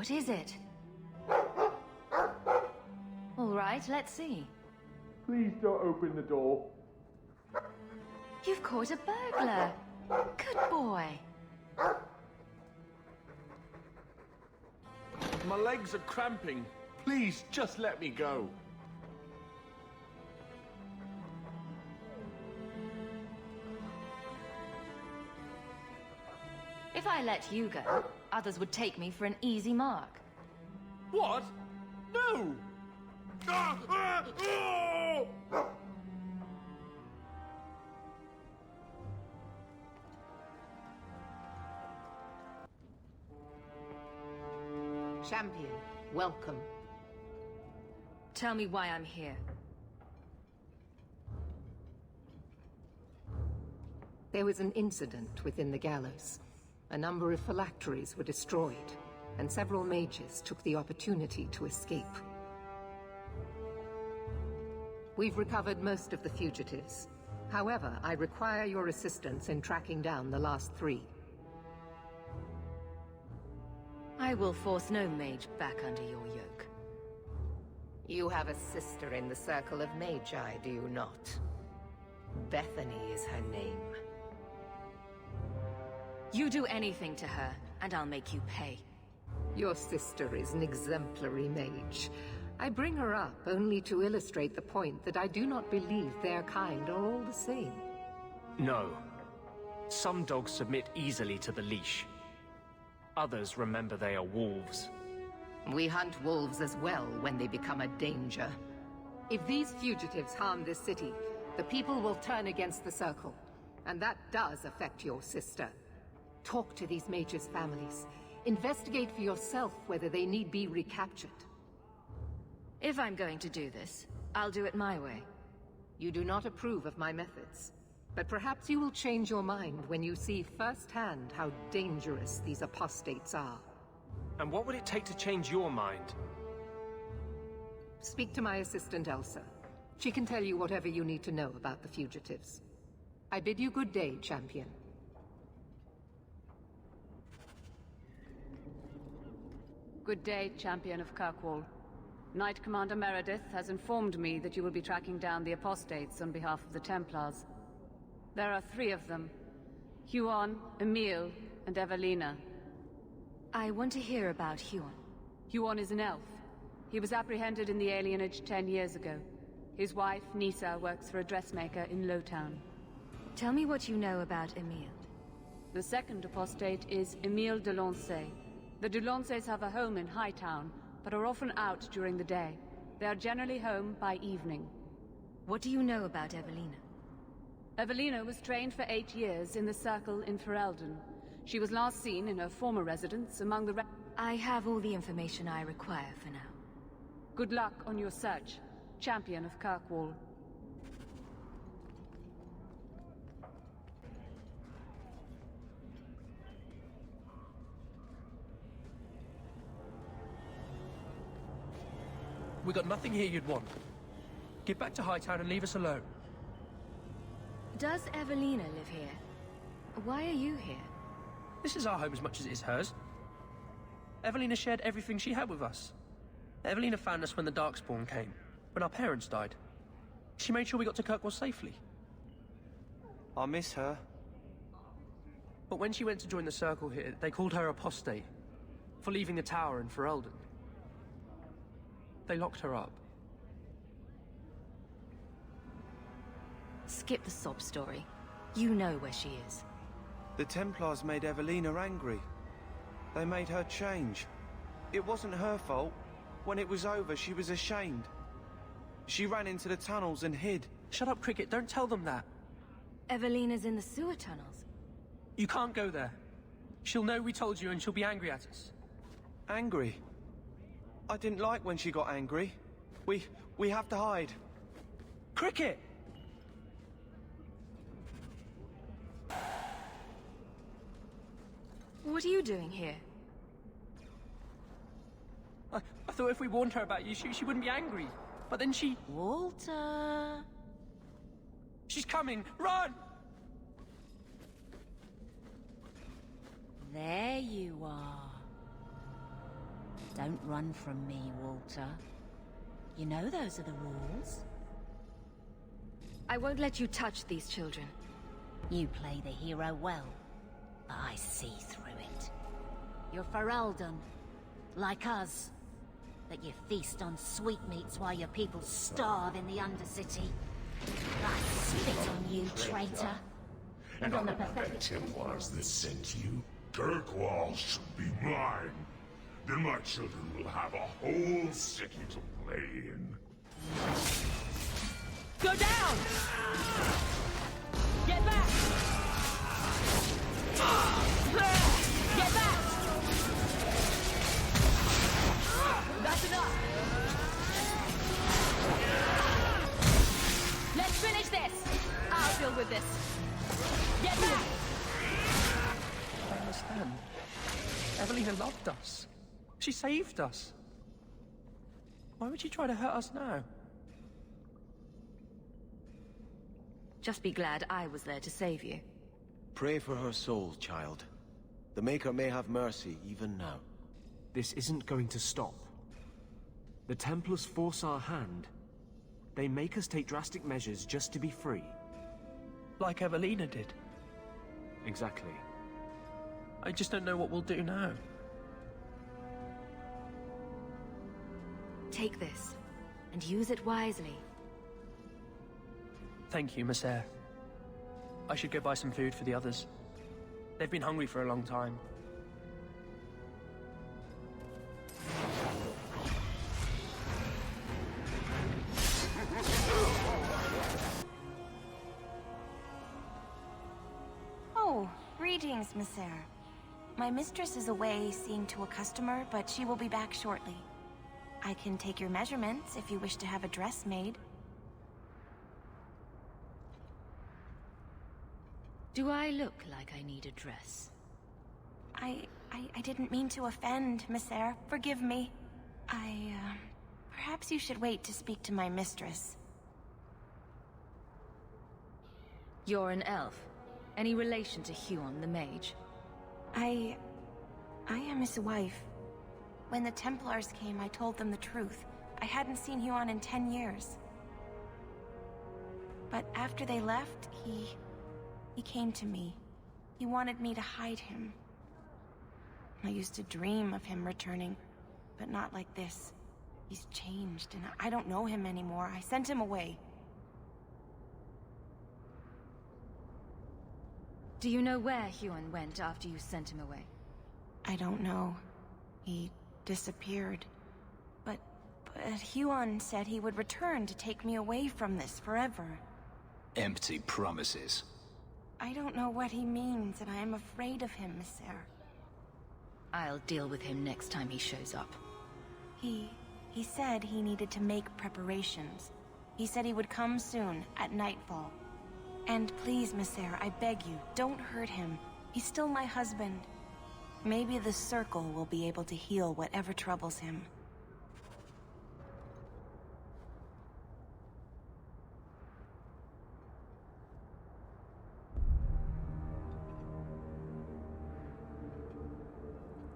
What is it? All right, let's see. Please don't open the door. You've caught a burglar. Good boy. My legs are cramping. Please, just let me go. If I let you go, others would take me for an easy mark. What? No! Ah! Ah! Oh! Champion, welcome. Tell me why I'm here. There was an incident within the gallows. A number of phylacteries were destroyed, and several mages took the opportunity to escape. We've recovered most of the fugitives. However, I require your assistance in tracking down the last 3. I will force no mage back under your yoke. You have a sister in the Circle of Magi, do you not? Bethany is her name. You do anything to her, and I'll make you pay. Your sister is an exemplary mage. I bring her up only to illustrate the point that I do not believe their kind are all the same. No. Some dogs submit easily to the leash. Others remember they are wolves. We hunt wolves as well when they become a danger. If these fugitives harm this city, the people will turn against the Circle. And that does affect your sister. Talk to these mages' families. Investigate for yourself whether they need be recaptured. If I'm going to do this, I'll do it my way. You do not approve of my methods. But perhaps you will change your mind when you see firsthand how dangerous these apostates are. And what would it take to change your mind? Speak to my assistant Elsa. She can tell you whatever you need to know about the fugitives. I bid you good day, champion. Good day, Champion of Kirkwall. Knight Commander Meredith has informed me that you will be tracking down the apostates on behalf of the Templars. There are 3 of them. Huon, Emile, and Evelina. I want to hear about Huon. Huon is an elf. He was apprehended in the alienage 10 years ago. His wife, Nisa, works for a dressmaker in Lowtown. Tell me what you know about Emile. The second apostate is Emile de Lancey. The de Lanceys have a home in Hightown, but are often out during the day. They are generally home by evening. What do you know about Evelina? Evelina was trained for 8 years in the Circle in Ferelden. She was last seen in her former residence among the I have all the information I require for now. Good luck on your search, Champion of Kirkwall. We got nothing here you'd want. Get back to Hightown and leave us alone. Does Evelina live here? Why are you here? This is our home as much as it is hers. Evelina shared everything she had with us. Evelina found us when the Darkspawn came, when our parents died. She made sure we got to Kirkwall safely. I miss her. But when she went to join the Circle here, they called her apostate for leaving the tower in Ferelden. They locked her up. Skip the sob story. You know where she is. The Templars made Evelina angry. They made her change. It wasn't her fault. When it was over, she was ashamed. She ran into the tunnels and hid. Shut up, Cricket. Don't tell them that. Evelina's in the sewer tunnels. You can't go there. She'll know we told you and she'll be angry at us. Angry? I didn't like when she got angry. We have to hide. Cricket! What are you doing here? I thought if we warned her about you, she wouldn't be angry. But then she... Walter... She's coming! Run! There you are. Don't run from me, Walter. You know those are the rules. I won't let you touch these children. You play the hero well, but I see through it. You're Ferelden, like us. But you feast on sweetmeats while your people starve in the Undercity. I spit on you, traitor. And on the pathetic Templars that sent you, Kirkwall should be mine. Then my children will have a whole city to play in. Go down! Get back! Get back! That's enough! Let's finish this! I'll deal with this. Get back! I don't understand. Evelina loved us. She saved us. Why would she try to hurt us now? Just be glad I was there to save you. Pray for her soul, child. The Maker may have mercy even now. This isn't going to stop. The Templars force our hand. They make us take drastic measures just to be free. Like Evelina did. Exactly. I just don't know what we'll do now. Take this, and use it wisely. Thank you, Miss Eyre. I should go buy some food for the others. They've been hungry for a long time. Oh, greetings, Miss Eyre. My mistress is away seeing to a customer, but she will be back shortly. I can take your measurements if you wish to have a dress made. Do I look like I need a dress? I didn't mean to offend, Miss Eyre. Forgive me. Perhaps you should wait to speak to my mistress. You're an elf. Any relation to Huon the mage? I am his wife. When the Templars came, I told them the truth. I hadn't seen Huon in 10 years. But after they left, he came to me. He wanted me to hide him. I used to dream of him returning, but not like this. He's changed, and I don't know him anymore. I sent him away. Do you know where Huon went after you sent him away? I don't know. He disappeared. But Huon said he would return to take me away from this forever. Empty promises. I don't know what he means, and I am afraid of him, Miss Eyre. I'll deal with him next time he shows up. He said he needed to make preparations. He said he would come soon, at nightfall. And please, Miss Eyre, I beg you, don't hurt him. He's still my husband. Maybe the Circle will be able to heal whatever troubles him.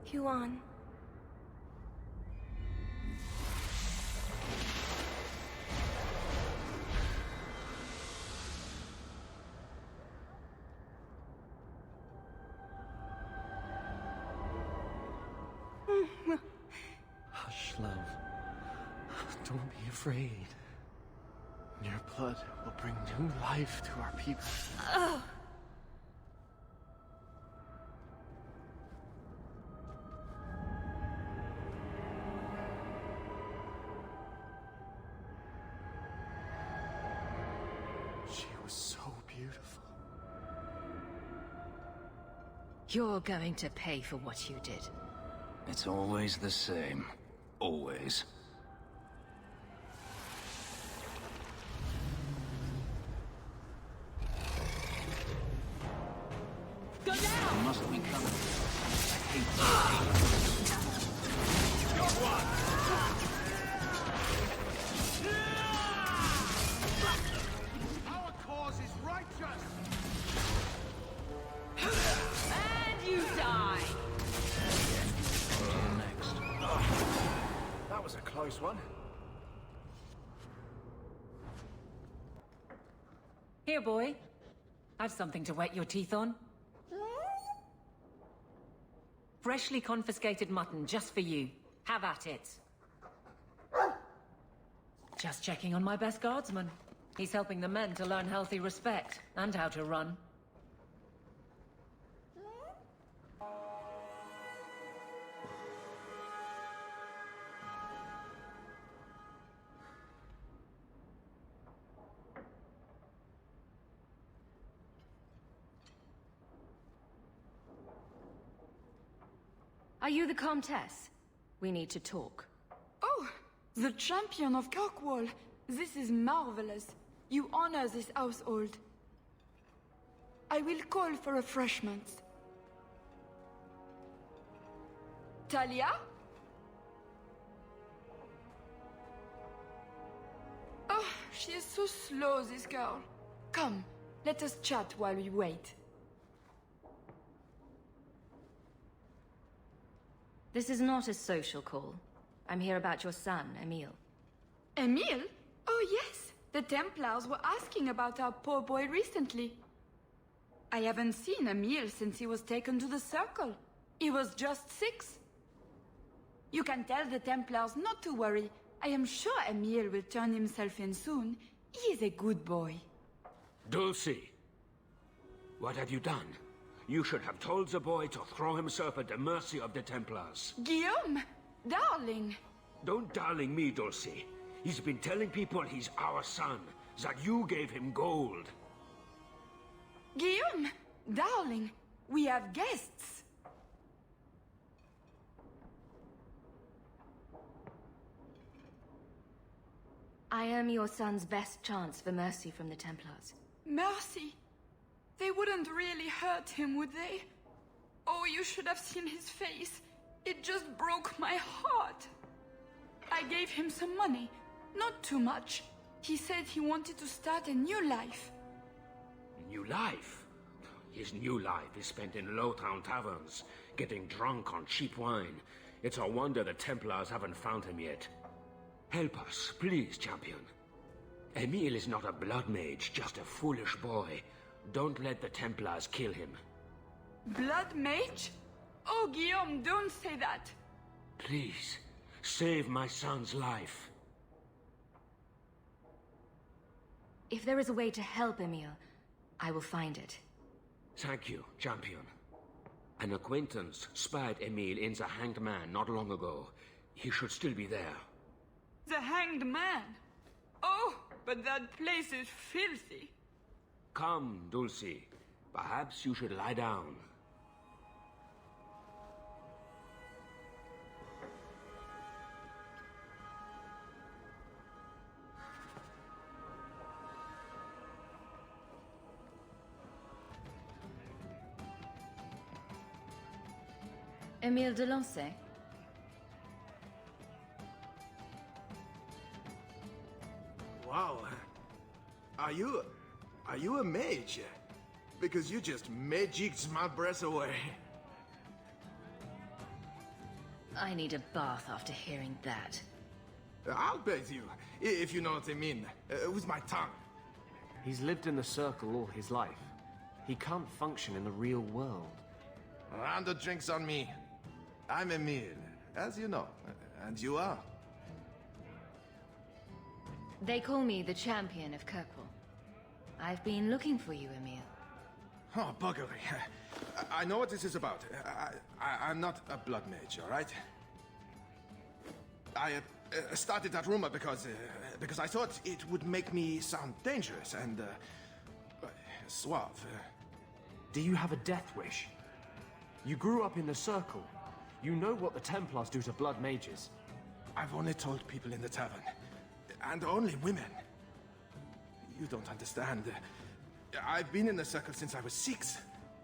Huon. Hush, love. Don't be afraid. Your blood will bring new life to our people. She was so beautiful. You're going to pay for what you did. It's always the same. Always. Go down! You must be coming. I hate Our cause is righteous! And you die! next. close one. Here, boy. I've something to wet your teeth on. Freshly confiscated mutton just for you. Have at it. Just checking on my best guardsman. He's helping the men to learn healthy respect and how to run. Are you the Comtesse? We need to talk. Oh, the champion of Kirkwall. This is marvelous. You honor this household. I will call for refreshments. Talia? Oh, she is so slow, this girl. Come, let us chat while we wait. This is not a social call. I'm here about your son, Emile. Emile? Oh yes, the Templars were asking about our poor boy recently. I haven't seen Emile since he was taken to the Circle. He was just 6. You can tell the Templars not to worry. I am sure Emile will turn himself in soon. He is a good boy. Dulcie, what have you done? You should have told the boy to throw himself at the mercy of the Templars. Guillaume! Darling! Don't darling me, Dulcie. He's been telling people he's our son, that you gave him gold. Guillaume! Darling! We have guests! I am your son's best chance for mercy from the Templars. Mercy! They wouldn't really hurt him, would they? Oh, you should have seen his face. It just broke my heart. I gave him some money. Not too much. He said he wanted to start a new life. New life? His new life is spent in low-town taverns, getting drunk on cheap wine. It's a wonder the Templars haven't found him yet. Help us, please, champion. Emile is not a blood mage, just a foolish boy. Don't let the Templars kill him. Blood mage? Oh, Guillaume, don't say that. Please, save my son's life. If there is a way to help Emile, I will find it. Thank you, champion. An acquaintance spied Emile in the Hanged Man not long ago. He should still be there. The Hanged Man? Oh, but that place is filthy. Come, Dulcie. Perhaps you should lie down. Emile de Lancey? Wow. Are you a mage? Because you just magicked my breath away. I need a bath after hearing that. I'll bathe you, if you know what I mean. With my tongue. He's lived in the Circle all his life. He can't function in the real world. Round of drinks on me. I'm Emile, as you know. And you are? They call me the champion of Kirkwall. I've been looking for you, Emile. Oh, buggery. I know what this is about. I'm not a blood mage, all right? I started that rumor because I thought it would make me sound dangerous and suave. Do you have a death wish? You grew up in the Circle. You know what the Templars do to blood mages. I've only told people in the tavern. And only women. You don't understand. I've been in the Circle since I was 6.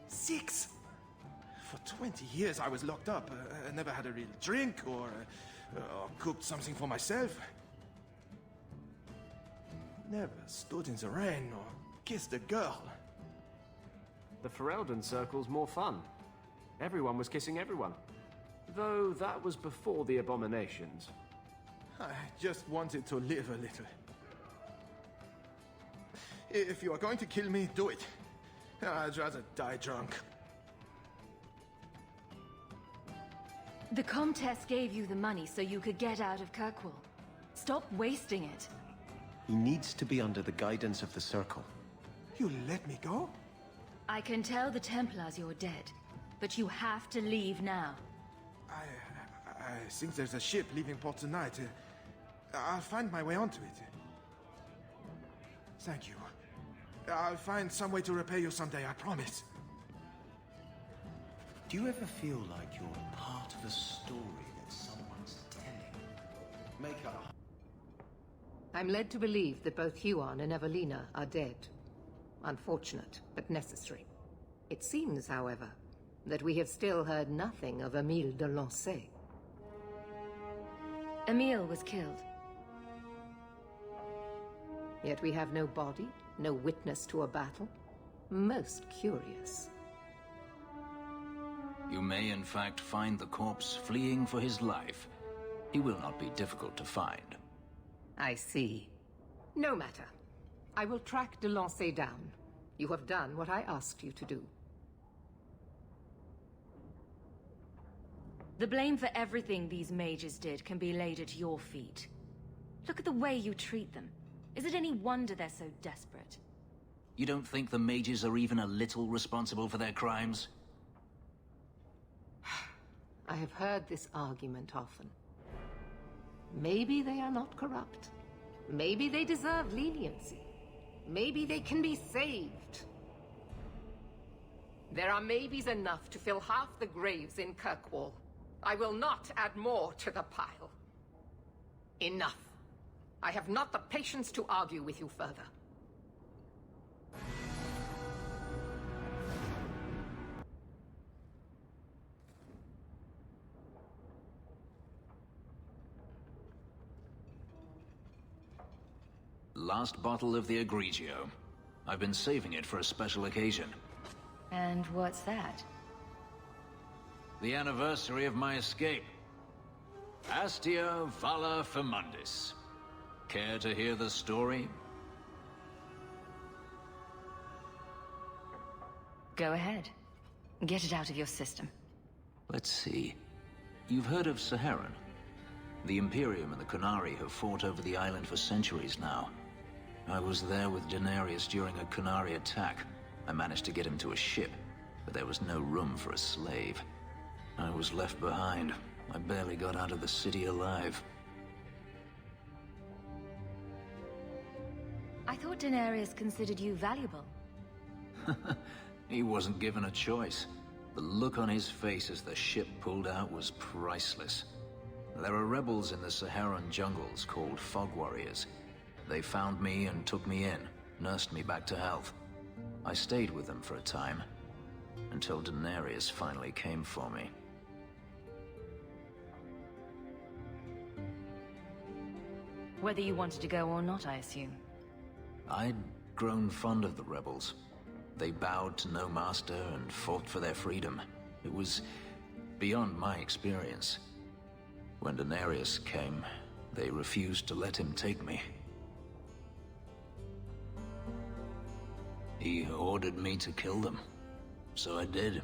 6! For 20 years I was locked up. I never had a real drink or cooked something for myself. Never stood in the rain or kissed a girl. The Ferelden Circle's more fun. Everyone was kissing everyone. Though that was before the abominations. I just wanted to live a little. If you are going to kill me, do it. I'd rather die drunk. The Comtesse gave you the money so you could get out of Kirkwall. Stop wasting it. He needs to be under the guidance of the Circle. You let me go? I can tell the Templars you're dead, but you have to leave now. I think there's a ship leaving port tonight. I'll find my way onto it. Thank you. I'll find some way to repay you someday, I promise. Do you ever feel like you're part of a story that someone's telling? Make a... I'm led to believe that both Huon and Evelina are dead. Unfortunate, but necessary. It seems, however, that we have still heard nothing of Emile de Lancey. Emile was killed. Yet we have no body, no witness to a battle. Most curious. You may in fact find the corpse fleeing for his life. He will not be difficult to find. I see. No matter. I will track de Lancey down. You have done what I asked you to do. The blame for everything these mages did can be laid at your feet. Look at the way you treat them. Is it any wonder they're so desperate? You don't think the mages are even a little responsible for their crimes? I have heard this argument often. Maybe they are not corrupt. Maybe they deserve leniency. Maybe they can be saved. There are maybes enough to fill half the graves in Kirkwall. I will not add more to the pile. Enough. I have not the patience to argue with you further. Last bottle of the Egregio. I've been saving it for a special occasion. And what's that? The anniversary of my escape. Astia Vala Firmundis. Care to hear the story? Go ahead. Get it out of your system. Let's see. You've heard of Saharan? The Imperium and the Qunari have fought over the island for centuries now. I was there with Daenerys during a Qunari attack. I managed to get him to a ship, but there was no room for a slave. I was left behind. I barely got out of the city alive. I thought Daenerys considered you valuable. He wasn't given a choice. The look on his face as the ship pulled out was priceless. There are rebels in the Saharan jungles called Fog Warriors. They found me and took me in, nursed me back to health. I stayed with them for a time, until Daenerys finally came for me. Whether you wanted to go or not, I assume. I'd grown fond of the rebels. They bowed to no master and fought for their freedom. It was beyond my experience. When Daenerys came, they refused to let him take me. He ordered me to kill them. So I did.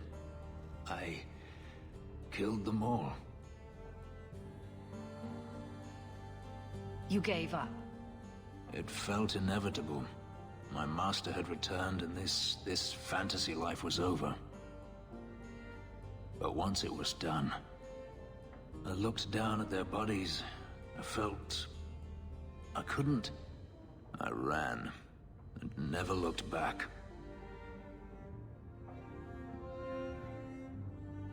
I killed them all. You gave up? It felt inevitable. My master had returned and this fantasy life was over. But once it was done, I looked down at their bodies. I felt I couldn't. I ran and never looked back.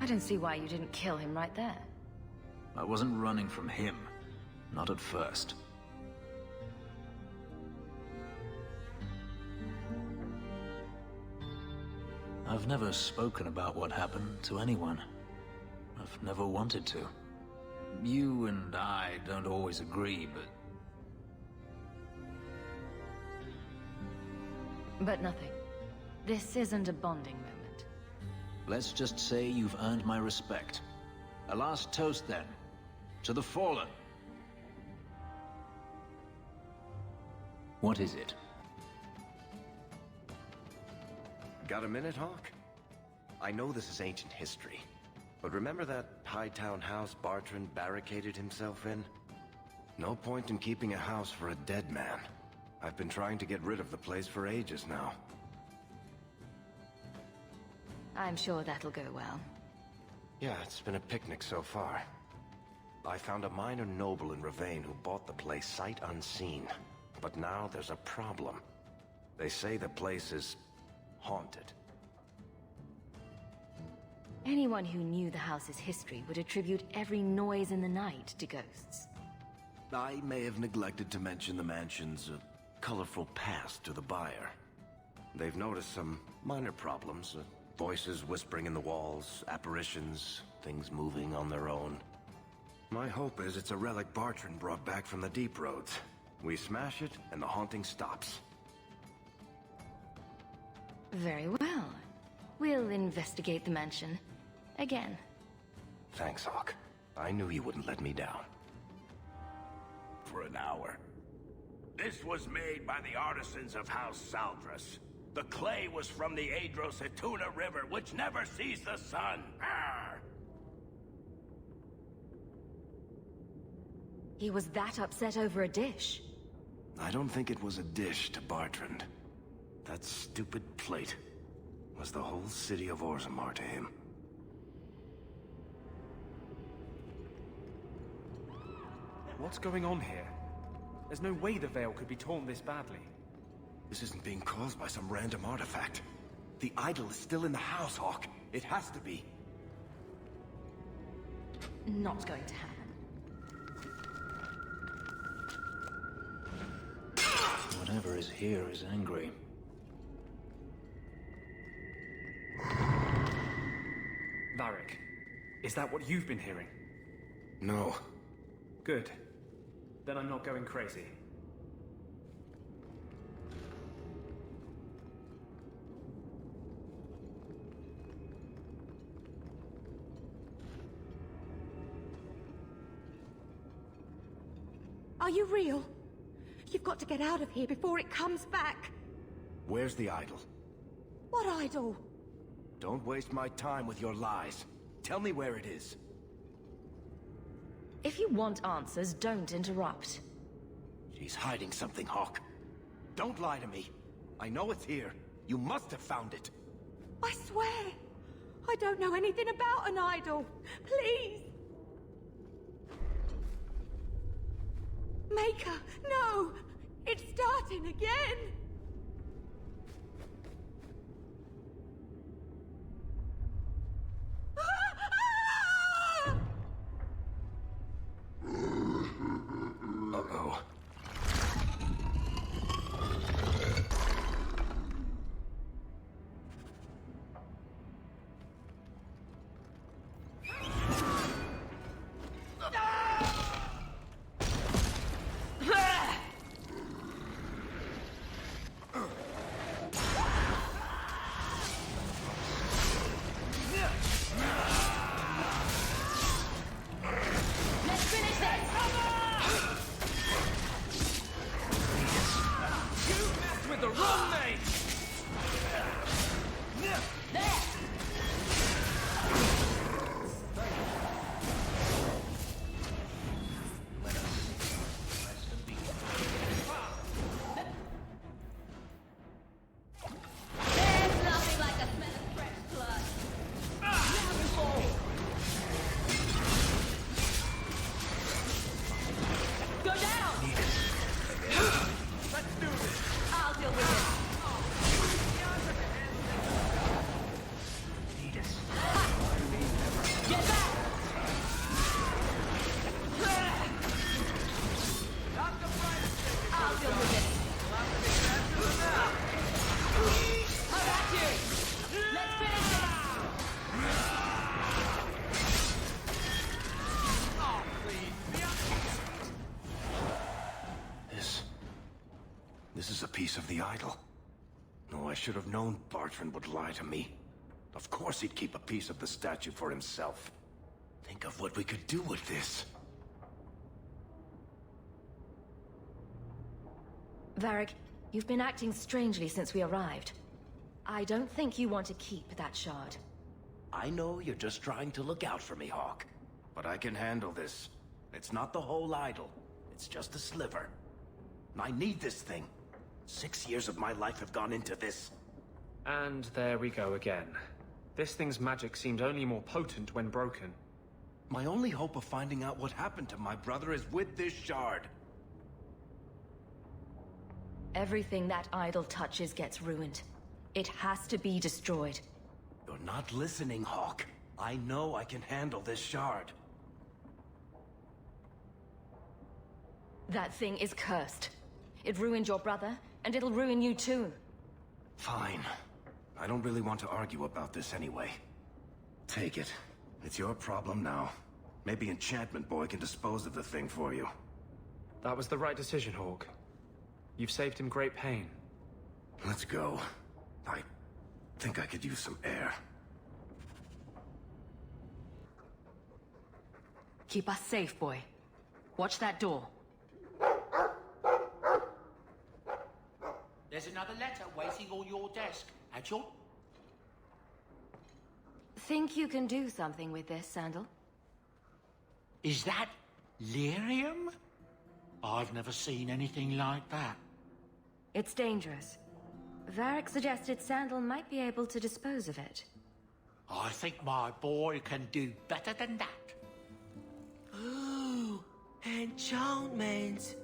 I don't see why you didn't kill him right there. I wasn't running from him. Not at first. I've never spoken about what happened to anyone. I've never wanted to. You and I don't always agree, But nothing. This isn't a bonding moment. let's just say you've earned my respect. A last toast then. To the fallen. What is it? Got a minute, Hawk? I know this is ancient history, but remember that Hightown house Bartrand barricaded himself in? No point in keeping a house for a dead man. I've been trying to get rid of the place for ages now. I'm sure that'll go well. Yeah, it's been a picnic so far. I found a minor noble in Riven who bought the place sight unseen. But now there's a problem. They say the place is haunted. Anyone who knew the house's history would attribute every noise in the night to ghosts. I may have neglected to mention the mansion's colorful past to the buyer. They've noticed some minor problems. Voices whispering in the walls, apparitions, things moving on their own. My hope is it's a relic Bartrand brought back from the Deep Roads. We smash it, and the haunting stops. Very well. We'll investigate the mansion. Again. Thanks, Hawk. I knew you wouldn't let me down. For an hour. This was made by the artisans of House Saldras. The clay was from the Adro-Setuna River, which never sees the sun. Arr! He was that upset over a dish. I don't think it was a dish to Bartrand. That stupid plate was the whole city of Orzammar to him. What's going on here? There's no way the veil could be torn this badly. This isn't being caused by some random artifact. The idol is still in the house, Hawk. It has to be. Not going to happen. Whatever is here is angry. Varric, is that what you've been hearing? No. Good. Then I'm not going crazy. Are you real? You've got to get out of here before it comes back. Where's the idol? What idol? Don't waste my time with your lies. Tell me where it is. If you want answers, don't interrupt. She's hiding something, Hawk. Don't lie to me. I know it's here. You must have found it. I swear. I don't know anything about an idol. Please. Maker, no! It's starting again! Uh-oh. This is a piece of the idol. Oh, I should have known Bartrand would lie to me. Of course he'd keep a piece of the statue for himself. Think of what we could do with this. Varric, you've been acting strangely since we arrived. I don't think you want to keep that shard. I know you're just trying to look out for me, Hawk. But I can handle this. It's not the whole idol. It's just a sliver. And I need this thing. 6 years of my life have gone into this. And there we go again. This thing's magic seemed only more potent when broken. My only hope of finding out what happened to my brother is with this shard. Everything that idol touches gets ruined. It has to be destroyed. You're not listening, Hawk. I know I can handle this shard. That thing is cursed. It ruined your brother, and it'll ruin you too. Fine. I don't really want to argue about this anyway. Take it. It's your problem now. Maybe Enchantment Boy can dispose of the thing for you. That was the right decision, Hawk. You've saved him great pain. Let's go. I think I could use some air. Keep us safe, boy. Watch that door. There's another letter waiting on your desk, Agile. Think you can do something with this, Sandal? Is that lyrium? I've never seen anything like that. It's dangerous. Varric suggested Sandal might be able to dispose of it. I think my boy can do better than that. Ooh, enchantment.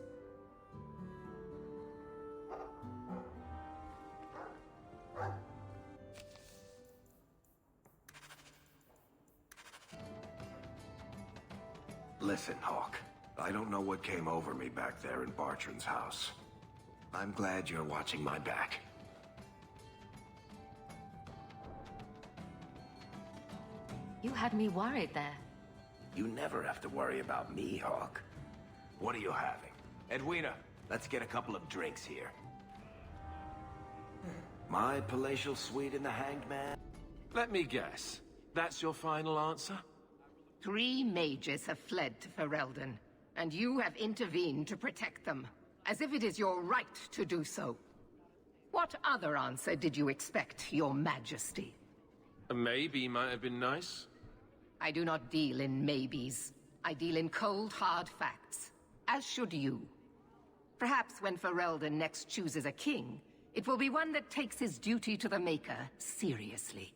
Listen, Hawk. I don't know what came over me back there in Bartran's house. I'm glad you're watching my back. You had me worried there. You never have to worry about me, Hawk. What are you having? Edwina, let's get a couple of drinks here. My palatial suite in the Hanged Man? Let me guess. That's your final answer? 3 mages have fled to Ferelden, and you have intervened to protect them, as if it is your right to do so. What other answer did you expect, your majesty? A maybe might have been nice. I do not deal in maybes. I deal in cold, hard facts. As should you. Perhaps when Ferelden next chooses a king, it will be one that takes his duty to the Maker seriously.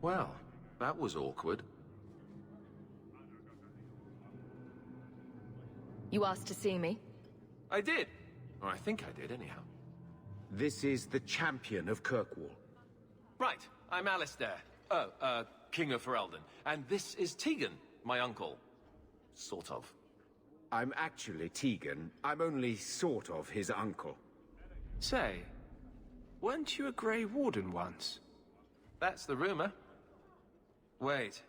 Well, that was awkward. You asked to see me? I did. Or I think I did, anyhow. This is the champion of Kirkwall. Right, I'm Alistair. King of Ferelden. And this is Tegan, my uncle. Sort of. I'm actually Tegan. I'm only sort of his uncle. Say, weren't you a Grey Warden once? That's the rumor. Wait.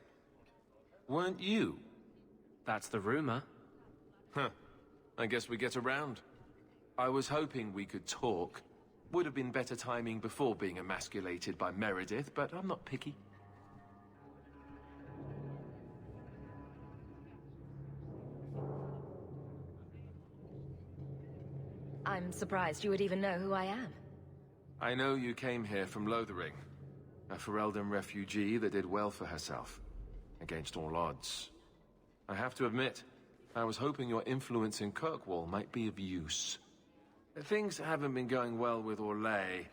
Weren't you? That's the rumor. Huh. I guess we get around. I was hoping we could talk. Would have been better timing before being emasculated by Meredith, but I'm not picky. I'm surprised you would even know who I am. I know you came here from Lothering, a Ferelden refugee that did well for herself, against all odds. I have to admit, I was hoping your influence in Kirkwall might be of use. Things haven't been going well with Orlais.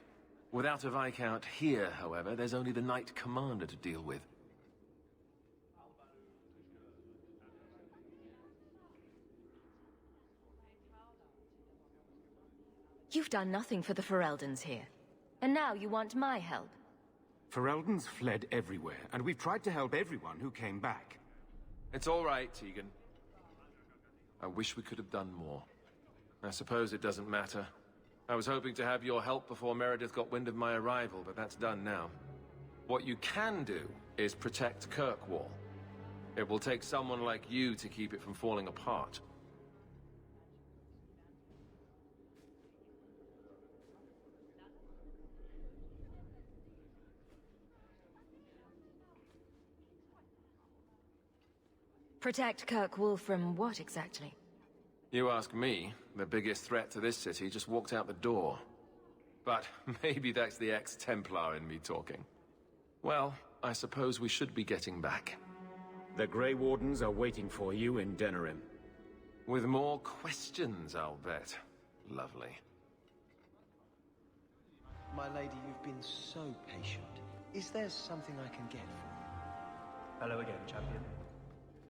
Without a Viscount here, however, there's only the Knight Commander to deal with. You've done nothing for the Fereldans here. And now you want my help. Fereldans fled everywhere, and we've tried to help everyone who came back. It's all right, Tegan. I wish we could have done more. I suppose it doesn't matter. I was hoping to have your help before Meredith got wind of my arrival, but that's done now. What you can do is protect Kirkwall. It will take someone like you to keep it from falling apart. Protect Kirkwall from what exactly? You ask me, the biggest threat to this city just walked out the door. But maybe that's the ex-Templar in me talking. Well, I suppose we should be getting back. The Grey Wardens are waiting for you in Denerim. With more questions, I'll bet. Lovely. My lady, you've been so patient. Is there something I can get for you? Hello again, champion.